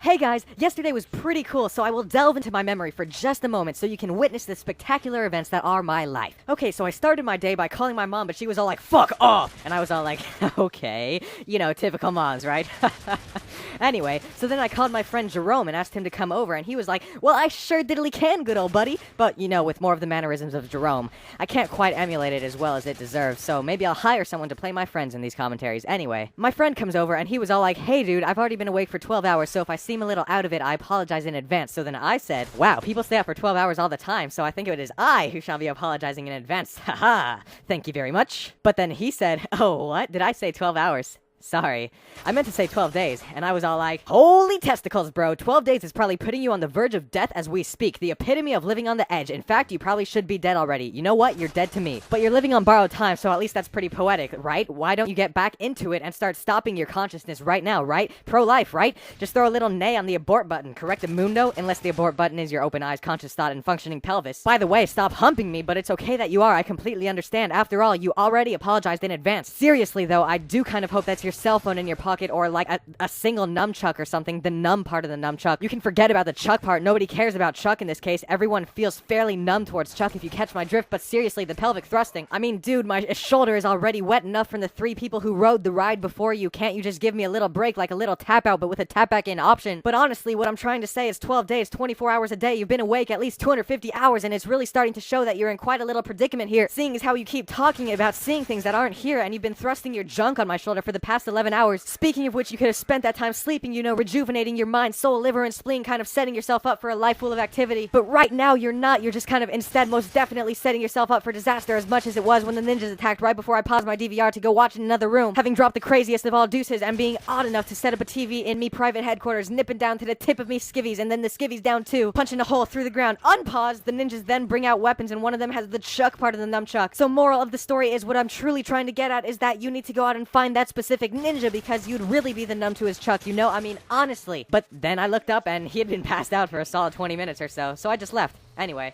Hey guys, yesterday was pretty cool, so I will delve into my memory for just a moment so you can witness the spectacular events that are my life. Okay, so I started my day by calling my mom, but she was all like, "Fuck off!" And I was all like, okay, you know, typical moms, right? Anyway, so then I called my friend Jerome and asked him to come over, and he was like, "Well, I sure diddly can, good old buddy," but, you know, with more of the mannerisms of Jerome. I can't quite emulate it as well as it deserves, so maybe I'll hire someone to play my friends in these commentaries. Anyway, my friend comes over, and he was all like, "Hey dude, I've already been awake for 12 hours, so if I seem a little out of it, I apologize in advance." So then I said, "Wow, people stay up for 12 hours all the time, so I think it is I who shall be apologizing in advance. Haha, thank you very much." But then he said, "Oh, what? Did I say 12 hours? Sorry. I meant to say 12 days, and I was all like, holy testicles, bro. 12 days is probably putting you on the verge of death as we speak. The epitome of living on the edge. In fact, you probably should be dead already. You know what? You're dead to me. But you're living on borrowed time, so at least that's pretty poetic, right? Why don't you get back into it and start stopping your consciousness right now, right? Pro-life, right? Just throw a little nay on the abort button. Correct mundo? Unless the abort button is your open eyes, conscious thought, and functioning pelvis. By the way, stop humping me, but it's okay that you are. I completely understand. After all, you already apologized in advance. Seriously, though, I do kind of hope that's your cell phone in your pocket or like a single nunchuck or something, the numb part of the nunchuck. You can forget about the chuck part. Nobody cares about chuck in this case. Everyone feels fairly numb towards chuck, if you catch my drift, but seriously, the pelvic thrusting. I mean, dude, my shoulder is already wet enough from the 3 people who rode the ride before you. Can't you just give me a little break, like a little tap out, but with a tap back in option? But honestly, what I'm trying to say is 12 days, 24 hours a day. You've been awake at least 250 hours, and it's really starting to show that you're in quite a little predicament here, seeing as how you keep talking about seeing things that aren't here, and you've been thrusting your junk on my shoulder for the past 11 hours. Speaking of which, you could have spent that time sleeping, you know, rejuvenating your mind, soul, liver, and spleen, kind of setting yourself up for a life full of activity. But right now, you're not. You're just kind of instead most definitely setting yourself up for disaster, as much as it was when the ninjas attacked right before I paused my DVR to go watch in another room, having dropped the craziest of all deuces and being odd enough to set up a TV in me private headquarters, nipping down to the tip of me skivvies, and then the skivvies down too, punching a hole through the ground. Unpaused, the ninjas then bring out weapons, and one of them has the chuck part of the nunchuck. So moral of the story is, what I'm truly trying to get at is that you need to go out and find that specific ninja, because you'd really be the numb to his chuck, you know? I mean, honestly. But then I looked up and he had been passed out for a solid 20 minutes or so, so I just left. Anyway,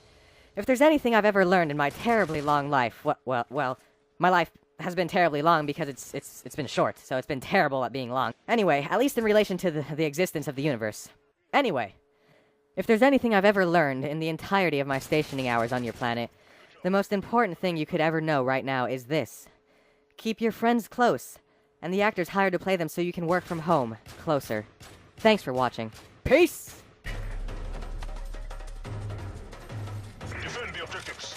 if there's anything I've ever learned in my terribly long life, well, my life has been terribly long because it's been short, so it's been terrible at being long. Anyway, at least in relation to the existence of the universe. Anyway, if there's anything I've ever learned in the entirety of my stationing hours on your planet, the most important thing you could ever know right now is this. Keep your friends close, and the actors hired to play them so you can work from home closer. Thanks for watching. Peace! Defend the objectives.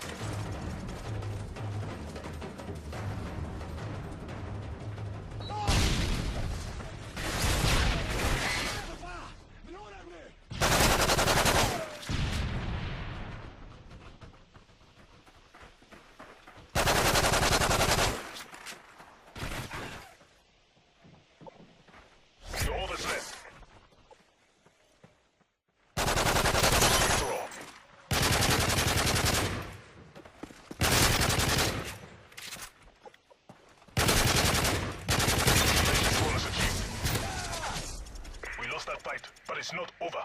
That fight, but it's not over.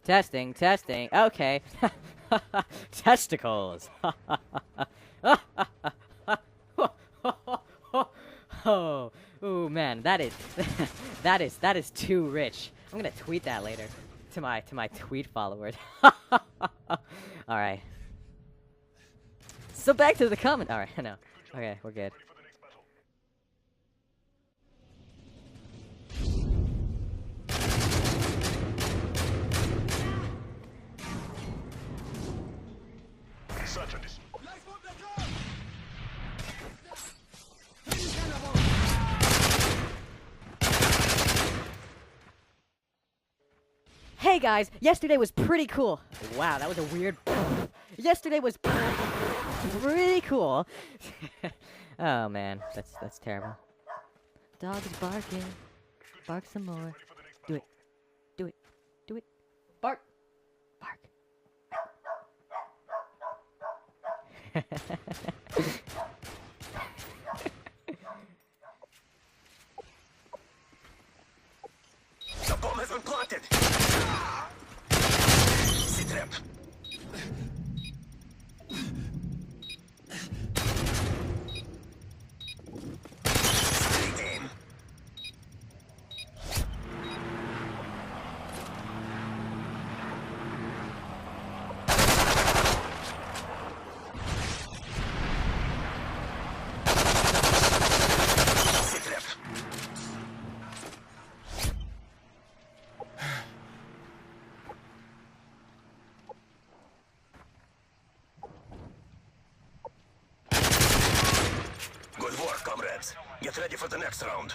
Testing. Okay. Testicles. Oh, ooh, man, that is too rich. I'm gonna tweet that later to my tweet followers. All right. So back to the comment. All right, no. Okay, we're good. Hey guys, yesterday was pretty cool. Wow, that was a weird. Yesterday was pretty cool. Oh man, that's terrible. Dog is barking. Bark some more. Do it. Do it. Do it. Bark. Bark. The bomb has been planted. Sit rep. Get ready for the next round.